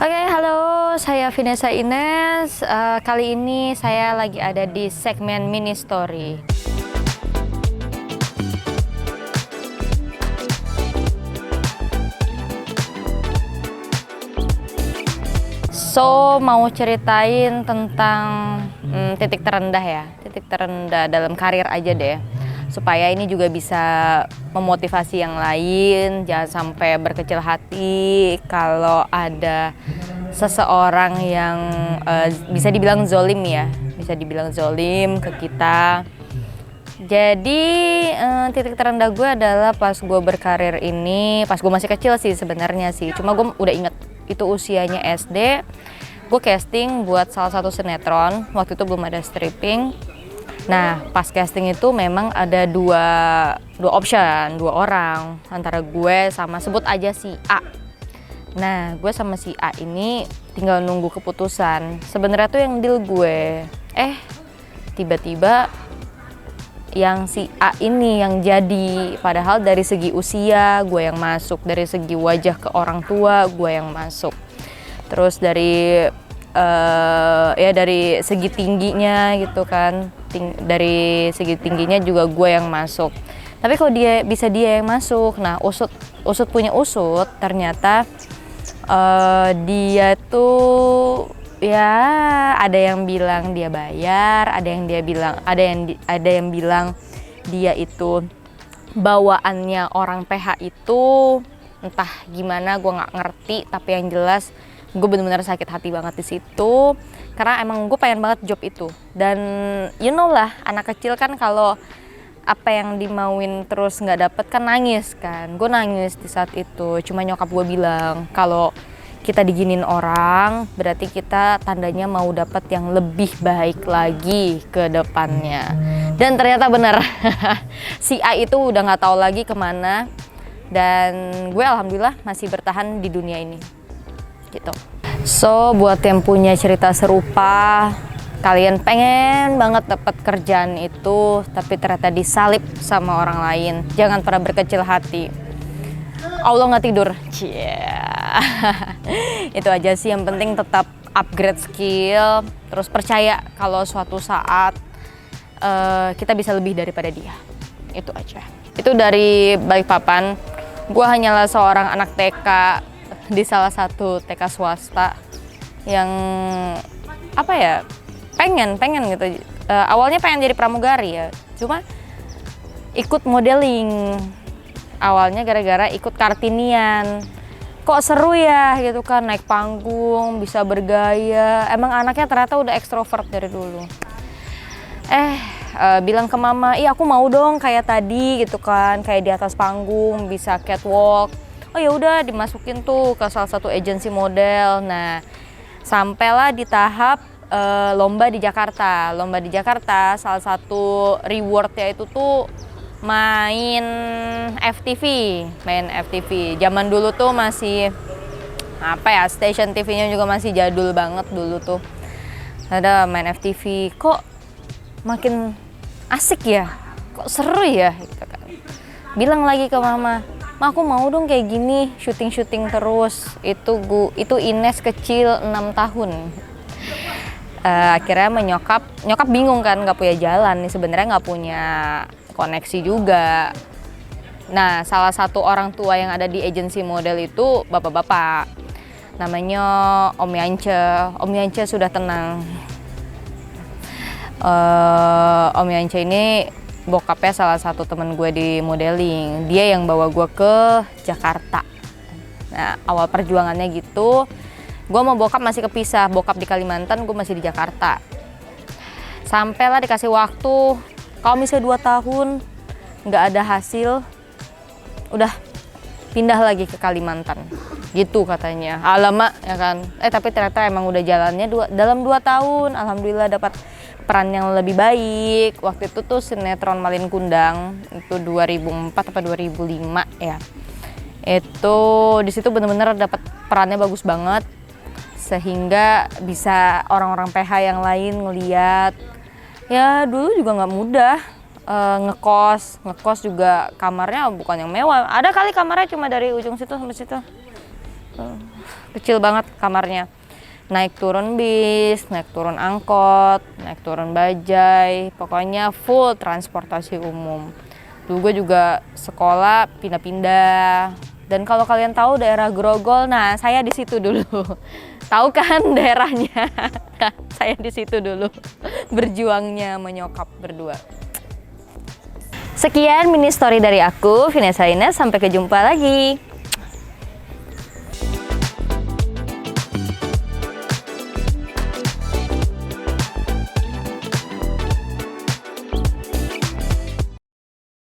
Oke, halo, saya Vanessa Ines. Kali ini saya lagi ada di segmen mini story. So, mau ceritain tentang titik terendah ya, titik terendah dalam karir aja deh. Supaya ini juga bisa memotivasi yang lain, jangan sampai berkecil hati kalau ada seseorang yang bisa dibilang zolim ya, bisa dibilang zolim ke kita. Jadi titik terendah gue adalah pas gue berkarir ini, pas gue masih kecil sih sebenarnya sih, cuma gue udah inget itu usianya SD. Gue casting buat salah satu sinetron, waktu itu belum ada stripping. Nah, pas casting itu memang ada dua option, dua orang antara gue sama, sebut aja si A. Nah, gue sama si A ini tinggal nunggu keputusan. Sebenarnya tuh yang deal gue. Tiba-tiba yang si A ini yang jadi, padahal dari segi usia gue yang masuk, dari segi wajah ke orang tua gue yang masuk. Terus dari dari segi tingginya gitu kan, dari segi tingginya juga gue yang masuk. Tapi kalau dia yang masuk, nah usut punya usut, ternyata dia tuh ya ada yang bilang dia bayar, ada yang bilang dia itu bawaannya orang PH itu entah gimana, gue nggak ngerti. Tapi yang jelas gue benar-benar sakit hati banget di situ karena emang gue pengen banget job itu. Dan you know lah, anak kecil kan kalau apa yang dimauin terus nggak dapet kan nangis kan. Gue nangis di saat itu. Cuma nyokap gue bilang kalau kita diginin orang berarti kita tandanya mau dapet yang lebih baik lagi ke depannya. Dan ternyata benar. Si A itu udah nggak tahu lagi kemana. Dan gue alhamdulillah masih bertahan di dunia ini gitu. So, buat yang punya cerita serupa, kalian pengen banget dapat kerjaan itu tapi ternyata disalip sama orang lain, jangan pernah berkecil hati. Allah nggak tidur. Itu aja sih, yang penting tetap upgrade skill, terus percaya kalau suatu saat kita bisa lebih daripada dia. Itu aja. Itu dari Balikpapan. Gue hanyalah seorang anak TK di salah satu TK swasta yang pengen gitu. Awalnya pengen jadi pramugari ya, cuma ikut modeling awalnya gara-gara ikut Kartinian. Kok seru ya gitu kan, naik panggung bisa bergaya. Emang anaknya ternyata udah ekstrovert dari dulu. Bilang ke mama, aku mau dong kayak tadi gitu kan, kayak di atas panggung bisa catwalk. Oh ya udah, dimasukin tuh ke salah satu agensi model. Nah, sampailah di tahap lomba di Jakarta. Lomba di Jakarta salah satu rewardnya itu tuh main FTV. Zaman dulu tuh masih station TV-nya juga masih jadul banget dulu tuh. Ada main FTV, kok makin asik ya, kok seru ya gitu kan. Bilang lagi ke mama, "Ma, aku mau dong kayak gini, syuting terus." Itu Ines kecil 6 tahun. Akhirnya nyokap bingung kan, nggak punya jalan nih, sebenarnya nggak punya koneksi juga. Nah, salah satu orang tua yang ada di agensi model itu bapak-bapak, namanya Om Yance. Om Yance sudah tenang. Om Yance ini bokapnya salah satu temen gue di modeling. Dia yang bawa gue ke Jakarta. Nah, awal perjuangannya gitu. Gue sama bokap masih kepisah. Bokap di Kalimantan, gue masih di Jakarta. Sampailah dikasih waktu, kalau misalnya 2 tahun nggak ada hasil, udah pindah lagi ke Kalimantan. Gitu katanya. Alamak ya kan. Tapi ternyata emang udah jalannya dalam 2 tahun. Alhamdulillah dapat peran yang lebih baik. Waktu itu tuh sinetron Malin Kundang, itu 2004 atau 2005 ya. Itu di situ bener-bener dapat perannya bagus banget, sehingga bisa orang-orang PH yang lain ngeliat. Ya dulu juga nggak mudah, ngekos juga kamarnya bukan yang mewah. Ada kali kamarnya cuma dari ujung situ sampai situ. kecil banget kamarnya. Naik turun bis, naik turun angkot, naik turun bajai, pokoknya full transportasi umum. Dulu gue juga sekolah pindah-pindah. Dan kalau kalian tahu daerah Grogol, nah saya di situ dulu. Tahu kan daerahnya? Saya di situ dulu berjuangnya menyokap berdua. Sekian mini story dari aku, Vanessa Ines. Sampai kejumpa lagi.